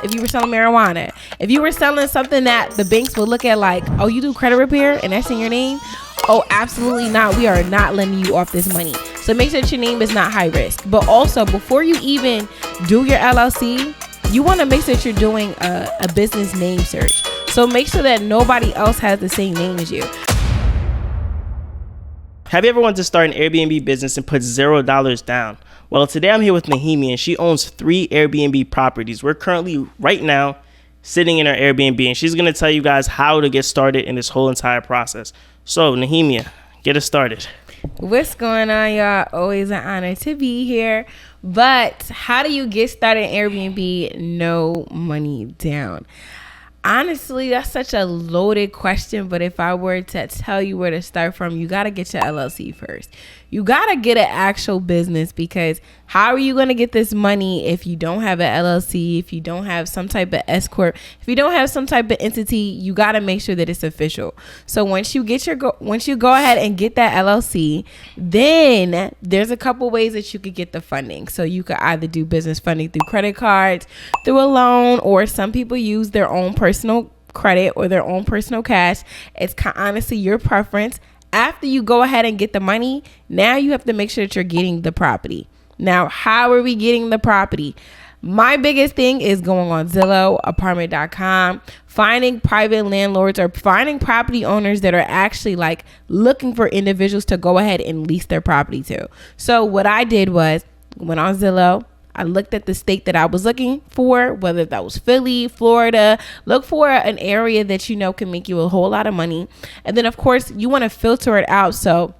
if you were selling marijuana, if you were selling something that the banks will look at like, oh, you do credit repair and that's in your name? Oh, absolutely not. We are not lending you off this money. So make sure that your name is not high risk. But also, before you even do your LLC, you want to make sure that you're doing a business name search. So make sure that nobody else has the same name as you. Have you ever wanted to start an Airbnb business and put $0 down? Well, today I'm here with Nehemia, and she owns 3 Airbnb properties. We're currently, right now, sitting in our Airbnb, and she's going to tell you guys how to get started in this whole entire process. So, Nehemia, get us started. What's going on, y'all? Always an honor to be here. But how do you get started in Airbnb? No money down. Honestly, that's such a loaded question, but if I were to tell you where to start from, you got to get your LLC first. You got to get an actual business, because how are you going to get this money if you don't have an LLC, if you don't have some type of S corp, if you don't have some type of entity? You got to make sure that it's official. So once you go ahead and get that LLC, then there's a couple ways that you could get the funding. So you could either do business funding through credit cards, through a loan, or some people use their own personal credit or their own personal cash. It's honestly your preference. After you go ahead and get the money, now you have to make sure that you're getting the property. Now, how are we getting the property? My biggest thing is going on Zillow, apartment.com, finding private landlords or finding property owners that are actually like looking for individuals to go ahead and lease their property to. So what I did was went on Zillow. I looked at the state that I was looking for, whether that was Philly, Florida. Look for an area that you know can make you a whole lot of money. And then, of course, you want to filter it out. So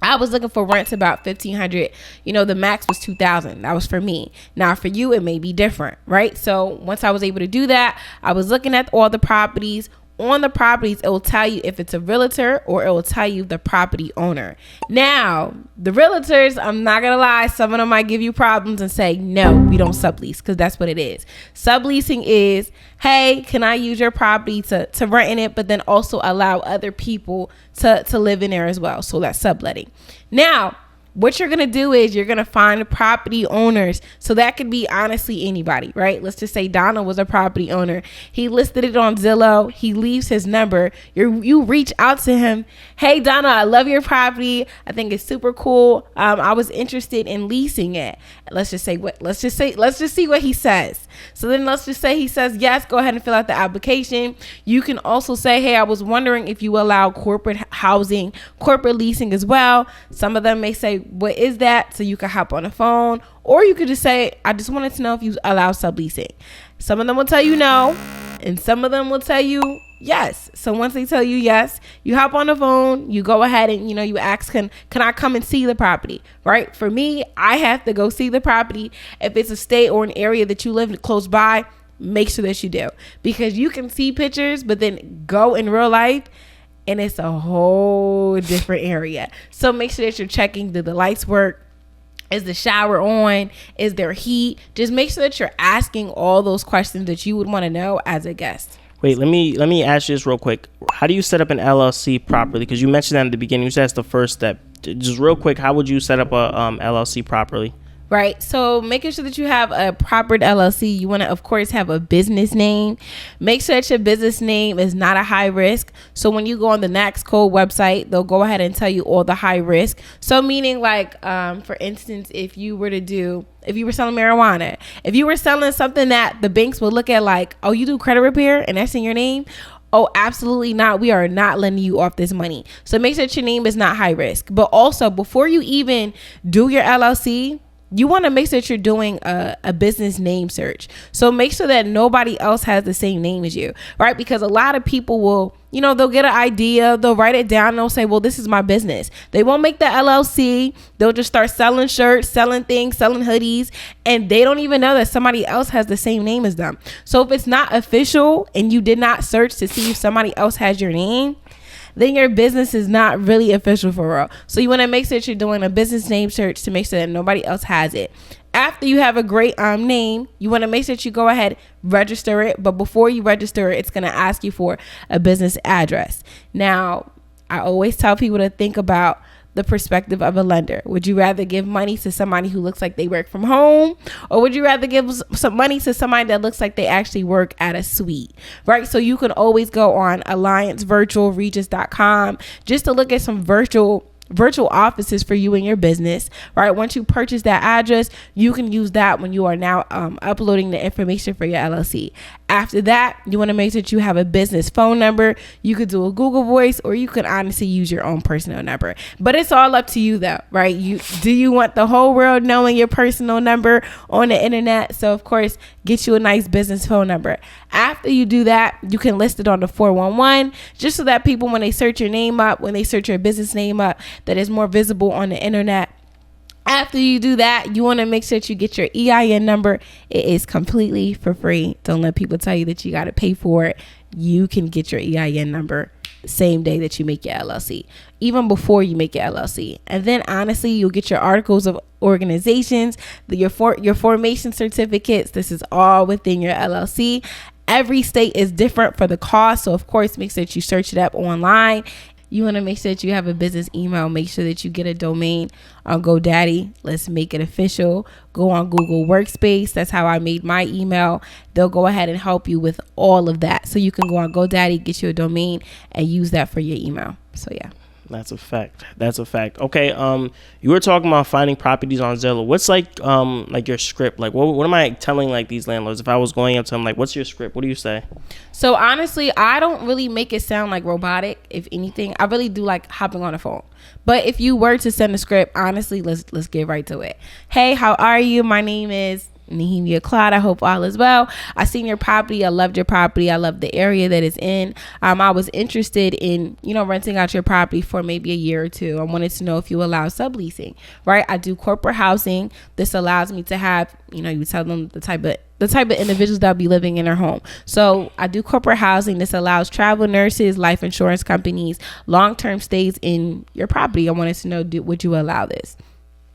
I was looking for rents about $1,500. You know, the max was $2,000. That was for me. Now, for you, it may be different, right? So once I was able to do that, I was looking at all the properties. On the properties, it will tell you if it's a realtor or it will tell you the property owner. Now, the realtors, I'm not going to lie, some of them might give you problems and say, no, we don't sublease, because that's what it is. Subleasing is, hey, can I use your property to rent in it, but then also allow other people to live in there as well. So that's subletting. Now, what you're going to do is you're going to find property owners. So that could be honestly anybody, right? Let's just say Donna was a property owner. He listed it on Zillow. He leaves his number. You reach out to him. Hey, Donna, I love your property. I think it's super cool. I was interested in leasing it. Let's just see what he says. So then let's just say he says, yes, go ahead and fill out the application. You can also say, hey, I was wondering if you allow corporate housing, corporate leasing as well. Some of them may say, what is that? So you can hop on the phone, or you could just say, I just wanted to know if you allow subleasing. Some of them will tell you no, and some of them will tell you yes. So once they tell you yes, you hop on the phone, you go ahead and, you ask, can I come and see the property, right? For me, I have to go see the property. If it's a state or an area that you live close by, make sure that you do, because you can see pictures, but then go in real life and it's a whole different area. So make sure that you're checking, do the lights work? Is the shower on? Is there heat? Just make sure that you're asking all those questions that you would want to know as a guest. Wait, let me ask you this real quick. How do you set up an LLC properly? Because you mentioned that in the beginning. You said that's the first step. Just real quick, how would you set up a LLC properly? Right. So making sure that you have a proper LLC, you want to, of course, have a business name. Make sure that your business name is not a high risk. So when you go on the NAICS code website, they'll go ahead and tell you all the high risk. So meaning like, for instance, if you were selling marijuana, if you were selling something that the banks would look at like, oh, you do credit repair and that's in your name? Oh, absolutely not. We are not lending you off this money. So make sure that your name is not high risk. But also, before you even do your LLC, you want to make sure that you're doing a business name search. So make sure that nobody else has the same name as you, right? Because a lot of people will, they'll get an idea, they'll write it down, and they'll say, well, this is my business. They won't make the LLC. They'll just start selling shirts, selling things, selling hoodies, and they don't even know that somebody else has the same name as them. So if it's not official and you did not search to see if somebody else has your name, then your business is not really official for real. So you want to make sure that you're doing a business name search to make sure that nobody else has it. After you have a great name, you want to make sure that you go ahead, register it. But before you register it, it's going to ask you for a business address. Now, I always tell people to think about the perspective of a lender. Would you rather give money to somebody who looks like they work from home, or would you rather give some money to somebody that looks like they actually work at a suite, right? So you can always go on alliancevirtualregis.com just to look at some virtual offices for you and your business, right? Once you purchase that address, you can use that when you are now uploading the information for your LLC. After that, you want to make sure that you have a business phone number. You could do a Google Voice, or you could honestly use your own personal number. But it's all up to you though, right? Do you want the whole world knowing your personal number on the internet? So of course, get you a nice business phone number. After you do that, you can list it on the 411, just so that people, when they search your name up, when they search your business name up, that is more visible on the internet. After you do that, you want to make sure that you get your EIN number. It is completely for free. Don't let people tell you that you got to pay for it. You can get your EIN number same day that you make your LLC, even before you make your LLC. And then honestly, you'll get your articles of organizations, your formation certificates. This is all within your LLC. Every state is different for the cost. So of course, make sure that you search it up online. You want to make sure that you have a business email. Make sure that you get a domain on GoDaddy. Let's make it official. Go on Google Workspace. That's how I made my email. They'll go ahead and help you with all of that. So you can go on GoDaddy, get you a domain, and use that for your email. So yeah. That's a fact. Okay. You were talking about finding properties on Zillow. What's like your script? Like, what am I telling like these landlords? If I was going up to them, like, what's your script? What do you say? So honestly, I don't really make it sound like robotic. If anything, I really do like hopping on the phone. But if you were to send a script, honestly, let's get right to it. Hey, how are you? My name is Nehemia Claude. I hope all is well. I seen your property. I loved your property. I love the area that it's in. I was interested in, renting out your property for maybe a year or two. I wanted to know if you allow subleasing, right? I do corporate housing. This allows me to have, you tell them the type of individuals that will be living in their home. So I do corporate housing. This allows travel nurses, life insurance companies, long-term stays in your property. I wanted to know, would you allow this?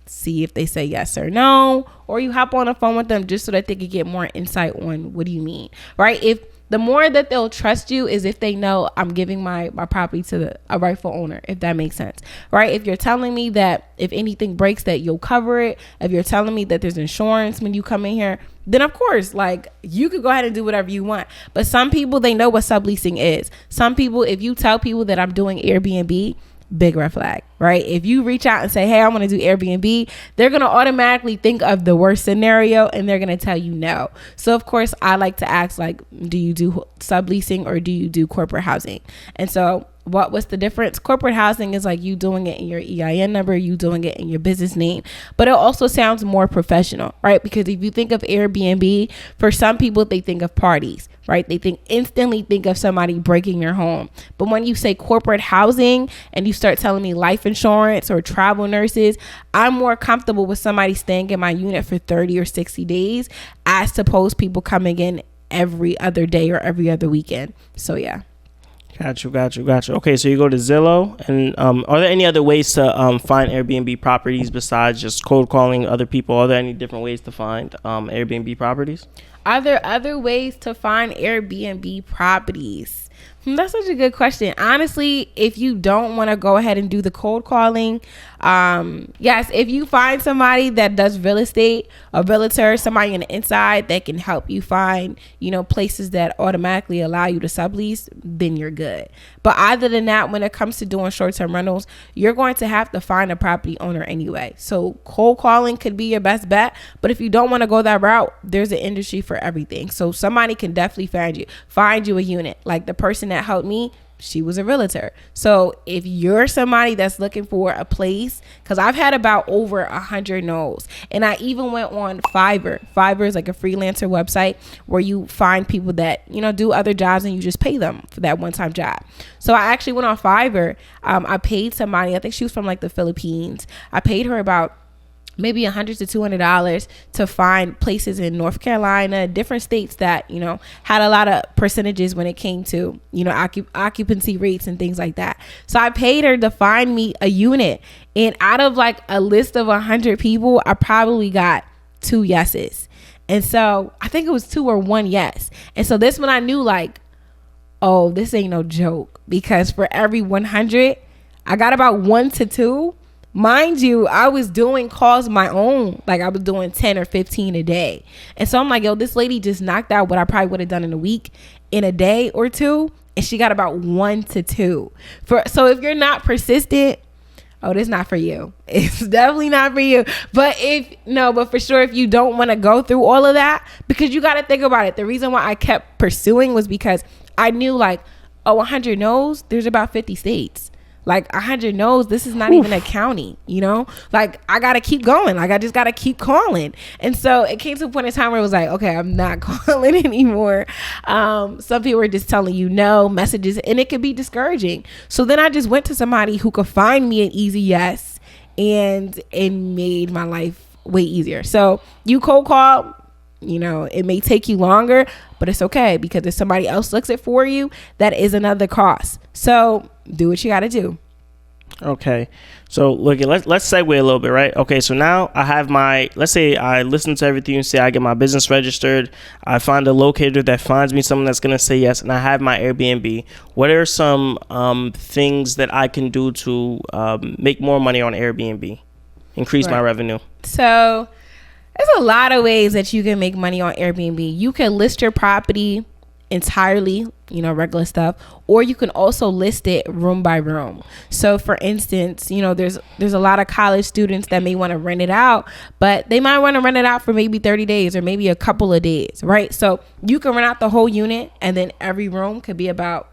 See if they say yes or no, or you hop on the phone with them just so that they could get more insight on what do you mean, right? If the more that they'll trust you is if they know I'm giving my property to a rightful owner, if that makes sense, right? If you're telling me that if anything breaks that you'll cover it, if you're telling me that there's insurance when you come in here, then of course, like, you could go ahead and do whatever you want. But some people, they know what subleasing is. Some people, if you tell people that I'm doing Airbnb, big red flag, right? If you reach out and say, hey, I want to do Airbnb, they're going to automatically think of the worst scenario and they're going to tell you no. So of course, I like to ask, like, do you do subleasing or do you do corporate housing? And so what's the difference? Corporate housing is like you doing it in your EIN number, you doing it in your business name, but it also sounds more professional, right? Because if you think of Airbnb, for some people, they think of parties, right? They instantly think of somebody breaking your home. But when you say corporate housing and you start telling me life insurance or travel nurses, I'm more comfortable with somebody staying in my unit for 30 or 60 days as opposed people coming in every other day or every other weekend. So yeah. Got you. Okay, so you go to Zillow, and are there any other ways to find Airbnb properties besides just cold calling other people? Are there any different ways to find Airbnb properties? Are there other ways to find Airbnb properties? That's such a good question. Honestly, if you don't want to go ahead and do the cold calling, yes, if you find somebody that does real estate, a realtor, somebody on the inside that can help you find, places that automatically allow you to sublease, then you're good. But other than that, when it comes to doing short-term rentals, you're going to have to find a property owner anyway. So cold calling could be your best bet. But if you don't want to go that route, there's an industry for everything. So somebody can definitely find you a unit. Like the person that helped me, she was a realtor. So if you're somebody that's looking for a place, because I've had about over 100 no's, and I even went on Fiverr. Fiverr is like a freelancer website where you find people that, do other jobs and you just pay them for that one-time job. So I actually went on Fiverr. I paid somebody, I think she was from like the Philippines. I paid her about maybe $100 to $200 to find places in North Carolina, different states that, had a lot of percentages when it came to, occupancy rates and things like that. So I paid her to find me a unit. And out of like a list of 100 people, I probably got 2 yeses. And so I think it was 2 or 1 yes. And so this one I knew like, oh, this ain't no joke, because for every 100, I got about 1 to 2 mind you, I was doing calls of my own. Like I was doing 10 or 15 a day. And so I'm like, yo, this lady just knocked out what I probably would have done in a week in a day or two. And she got about 1 to 2. So if you're not persistent, oh, this is not for you. It's definitely not for you. But but for sure, if you don't want to go through all of that, because you got to think about it. The reason why I kept pursuing was because I knew 100 no's, there's about 50 states. 100 no's, this is not even a county, I got to keep going. I just got to keep calling. And so it came to a point in time where it was like, okay, I'm not calling anymore. Some people are just telling you no messages, and it could be discouraging. So then I just went to somebody who could find me an easy yes, and it made my life way easier. So you cold call, it may take you longer, but it's okay, because if somebody else looks it for you, that is another cost. So do what you got to do. Okay. So look, let's segue a little bit, right? Okay. So now I have let's say I listen to everything you say. I get my business registered. I find a locator that finds me someone that's going to say yes. And I have my Airbnb. What are some things that I can do to make more money on Airbnb? Increase my revenue. So there's a lot of ways that you can make money on Airbnb. You can list your property entirely, regular stuff, or you can also list it room by room. So for instance, there's a lot of college students that may want to rent it out, but they might want to rent it out for maybe 30 days or maybe a couple of days, right? So you can rent out the whole unit, and then every room could be about,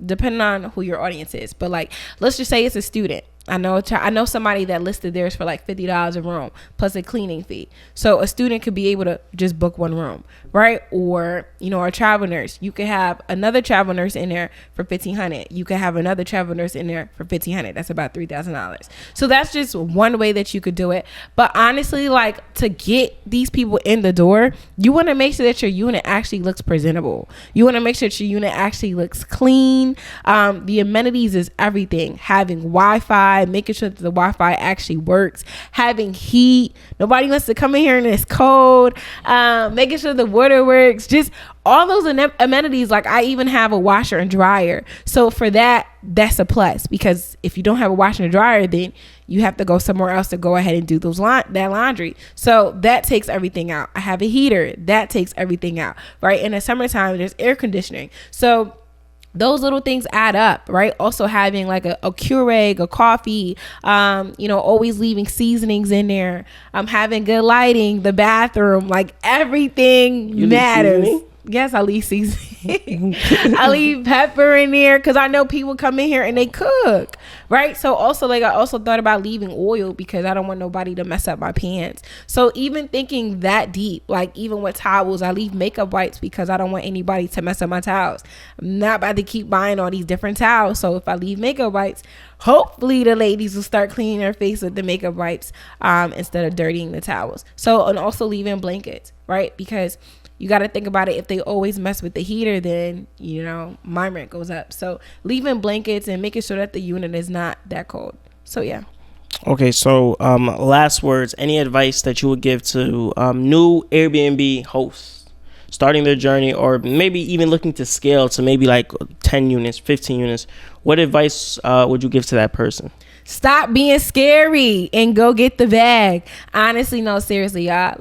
depending on who your audience is, but let's just say it's a student. I know somebody that listed theirs for $50 a room plus a cleaning fee. So a student could be able to just book one room, right? Or, a travel nurse. You could have another travel nurse in there for $1,500. You could have another travel nurse in there for $1,500. That's about $3,000. So that's just one way that you could do it. But honestly, to get these people in the door, you want to make sure that your unit actually looks presentable. You want to make sure that your unit actually looks clean. The amenities is everything. Having Wi-Fi, making sure that the Wi-Fi actually works, having heat. Nobody wants to come in here and it's cold. Making sure the water works. Just all those amenities. I even have a washer and dryer. So for that's a plus, because if you don't have a washer and dryer, then you have to go somewhere else to go ahead and do that laundry. So that takes everything out. I have a heater. That takes everything out, right? In the summertime, there's air conditioning. So those little things add up, right? Also having a Keurig, a coffee, always leaving seasonings in there. Having good lighting, the bathroom, everything matters. Yes, I leave seasoning. I leave pepper in there because I know people come in here and they cook, right? So also I also thought about leaving oil because I don't want nobody to mess up my pans. So even thinking that deep, even with towels, I leave makeup wipes because I don't want anybody to mess up my towels. I'm not about to keep buying all these different towels. So if I leave makeup wipes, hopefully the ladies will start cleaning their face with the makeup wipes instead of dirtying the towels. So, and also leaving blankets, right? Because you got to think about it. If they always mess with the heater, then, my rent goes up. So leaving blankets and making sure that the unit is not that cold. So, yeah. Okay. So last words, any advice that you would give to new Airbnb hosts starting their journey, or maybe even looking to scale to maybe 10 units, 15 units? What advice would you give to that person? Stop being scary and go get the bag. Honestly, no, seriously, y'all,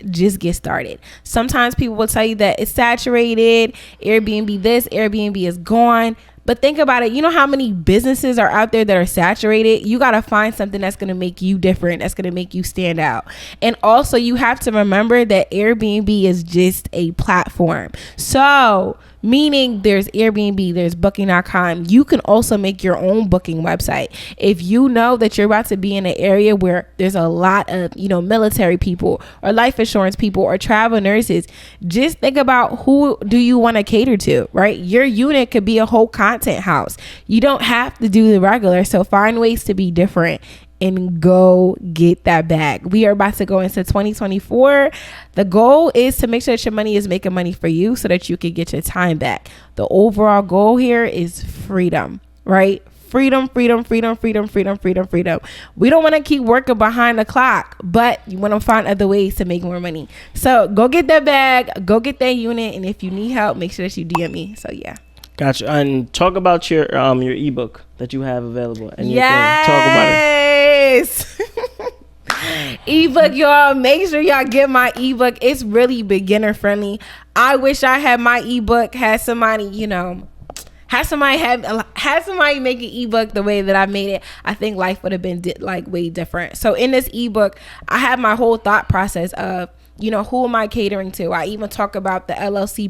just get started. Sometimes people will tell you that it's saturated, Airbnb this, Airbnb is gone. But think about it. You know how many businesses are out there that are saturated? You got to find something that's going to make you different, that's going to make you stand out. And also, you have to remember that Airbnb is just a platform. So meaning there's Airbnb, there's booking.com. You can also make your own booking website. If you know that you're about to be in an area where there's a lot of, military people or life insurance people or travel nurses, just think about who do you want to cater to, right? Your unit could be a whole content house. You don't have to do the regular. So find ways to be different and go get that bag. We are about to go into 2024. The goal is to make sure that your money is making money for you so that you can get your time back. The overall goal here is freedom, right? Freedom. We don't want to keep working behind the clock, but you want to find other ways to make more money. So go get that bag, go get that unit. And if you need help, make sure that you DM me. So yeah. Gotcha. And talk about your ebook that you have available. And yes. Talk about it. this. Ebook, y'all. Make sure y'all get my ebook. It's really beginner friendly. I wish I had my ebook, had somebody, had somebody make an ebook the way that I made it. I think life would have been like way different. So in this ebook, I have my whole thought process of, who am I catering to? I even talk about the LLC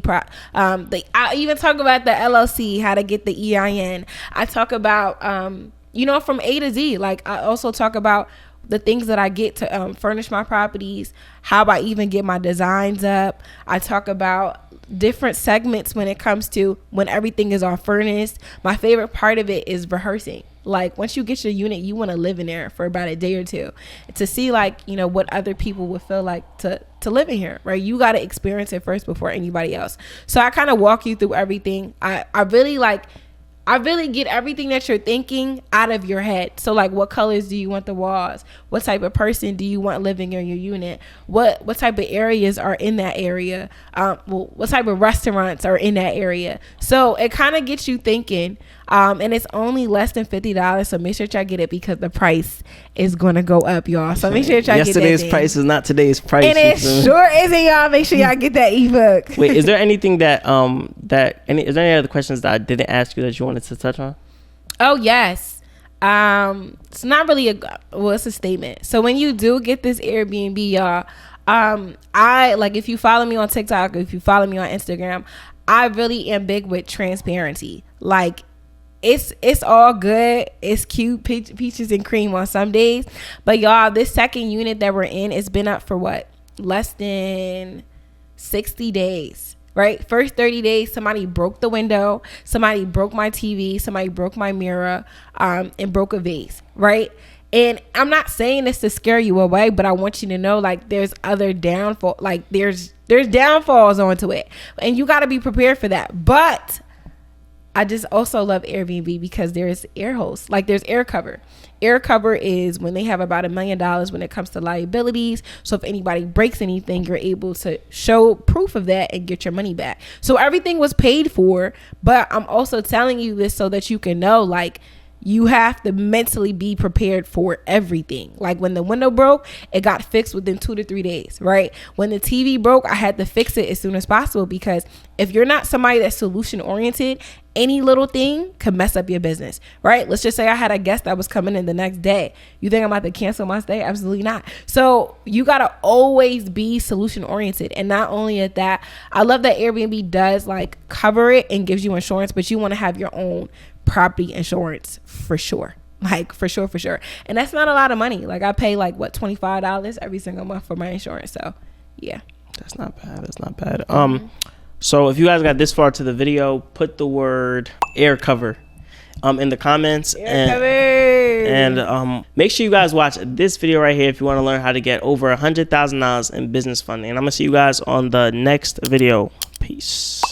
I even talk about the LLC, how to get the EIN. I talk about from A to Z. Like, I also talk about the things that I get to furnish my properties, how I even get my designs up. I talk about different segments when it comes to when everything is all furnished. My favorite part of it is rehearsing. Like, once you get your unit, you want to live in there for about a day or two to see, like, what other people would feel like to live in here, right? You got to experience it first before anybody else. So I kind of walk you through everything. I really get everything that you're thinking out of your head. So, like, what colors do you want the walls? What type of person do you want living in your unit? What type of areas are in that area? What type of restaurants are in that area? So it kind of gets you thinking. And it's only less than $50. So make sure y'all get it because the price is going to go up, y'all. So make sure y'all get that. Yesterday's price is not today's price. And it sure isn't, y'all. Make sure y'all get that ebook. Wait, is there anything is there any other questions that I didn't ask you that you wanted to touch on? Oh, yes. It's not really it's a statement. So when you do get this Airbnb, y'all, if you follow me on TikTok, if you follow me on Instagram, I really am big with transparency. Like, it's all good. It's cute, peaches and cream on some days. But y'all, this second unit that we're in, it's been up for what? Less than 60 days, right? First 30 days, somebody broke the window. Somebody broke my TV. Somebody broke my mirror, and broke a vase, right? And I'm not saying this to scare you away, but I want you to know, like, there's other downfall. Like, there's downfalls onto it. And you got to be prepared for that. But I just also love Airbnb because there's air hosts, like there's air cover. Air cover is when they have about $1 million when it comes to liabilities. So if anybody breaks anything, you're able to show proof of that and get your money back. So everything was paid for, but I'm also telling you this so that you can know, like, you have to mentally be prepared for everything. Like, when the window broke, it got fixed within 2 to 3 days, right? When the TV broke, I had to fix it as soon as possible because if you're not somebody that's solution oriented, any little thing could mess up your business, right? Let's just say I had a guest that was coming in the next day. You think I'm about to cancel my stay? Absolutely not. So you got to always be solution oriented. And not only at that, I love that Airbnb does like cover it and gives you insurance, but you want to have your own property insurance for sure. Like, for sure. And that's not a lot of money. Like, I pay like $25 every single month for my insurance. So yeah, that's not bad. So if you guys got this far to the video, put the word air cover in the comments, and make sure you guys watch this video right here if you want to learn how to get over $100,000 in business funding. And I'm gonna see you guys on the next video. Peace.